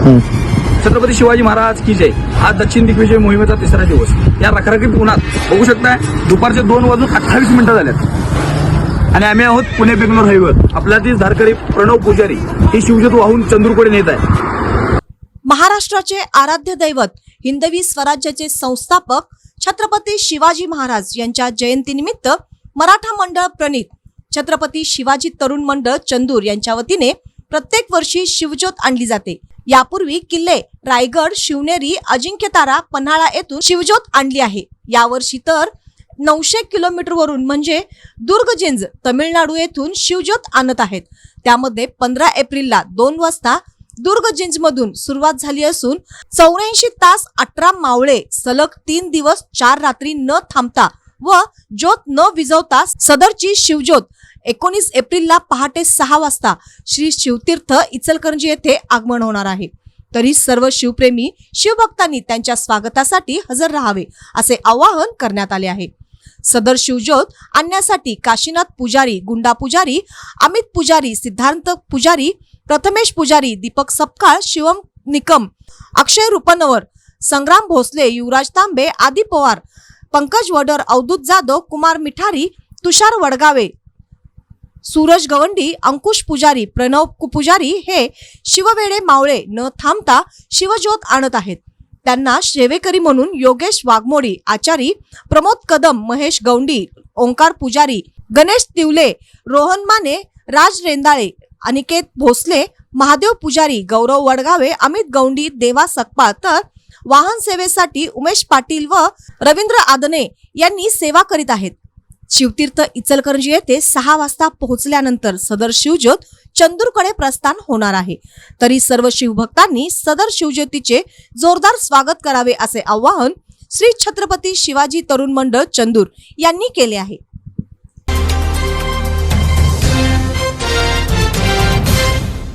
छत्रपती शिवाजी महाराज की जय। आज दक्षिण दिग्विजय मोहिमेचा तिसरा दिवस। या रखरखीत उन्हात बघू शकताय दुपारचे 2:28 झाल्यात आणि आम्ही आहोत पुणे बेंगलोर हायवेवर। आपला ती धारकरी प्रणव पुजारी हे शिवजोत वाहून चंदूरकडे नेत आहे। महाराष्ट्राचे आराध्य दैवत हिंदवी स्वराज्याचे संस्थापक छत्रपती शिवाजी महाराज यांच्या जयंतीनिमित्त मराठा मंडळ प्रणित छत्रपती शिवाजी तरुण मंडळ चंदूर यांच्या वतीने प्रत्येक वर्षी शिवज्योत आणली जाते। यापूर्वी किल्ले रायगड, शिवनेरी, अजिंक्यतारा, पन्हाळा येथून शिवज्योत आणली आहे। यावर्षी तर 900 किलोमीटरवरून म्हणजे दुर्गजिंज तमिळनाडू येथून शिवज्योत आणत आहेत। त्यामध्ये 15 एप्रिलला 2 वाजता दुर्गजिंज मधून सुरुवात झाली असून 84 तास 18 मावळे सलग 3 दिवस 4 रात्री न थांबता व ज्योत न विझवता सदरची शिवज्योत 19 एप्रिलला पहाटे 6 वाजता श्री शिवतीर्थ इचलकरंजी येथे आगमन होणार आहे। तरी सर्व शिवप्रेमी शिवभक्तांनी त्यांच्या स्वागतासाठी हजर राहावे असे आवाहन करण्यात आले आहे। सदर शिवज्योत आणण्यासाठी काशीनाथ पुजारी, गुंडा पुजारी, अमित पुजारी, सिद्धांत पुजारी, प्रथमेश पुजारी, दीपक सपकाळ, शिवम निकम, अक्षय रुपनवर, संग्राम भोसले, युवराज तांबे, आदी पवार, पंकज वडर, अवधूत जाधव, कुमार मिठारी, तुषार वडगावे, सूरज गवंडी, अंकुश पुजारी, प्रणव पुजारी हे शिववेडे मावळे न थांबता शिवज्योत आणत आहेत। त्यांना सेवेकरी म्हणून योगेश वाघमोडी, आचारी प्रमोद कदम, महेश गौंडी, ओंकार पुजारी, गणेश तिवले, रोहन माने, राज रेंदाळे, अनिकेत भोसले, महादेव पुजारी, गौरव वडगावे, अमित गौंडी, देवा सकपाळ तर वाहन सेवेसाठी उमेश पाटील व रवींद्र आदने यांनी सेवा करीत आहेत। शिवतीर्थ इचलकरंजी येथे 6 वाजता पोहोचल्यानंतर सदर शिवज्योत चंदूरकडे प्रस्थान होणार आहे। तरी सर्व शिवभक्तांनी सदर शिवज्योतीचे जोरदार स्वागत करावे असे आवाहन श्री छत्रपती शिवाजी तरुण मंडळ चंदूर यांनी केले आहे।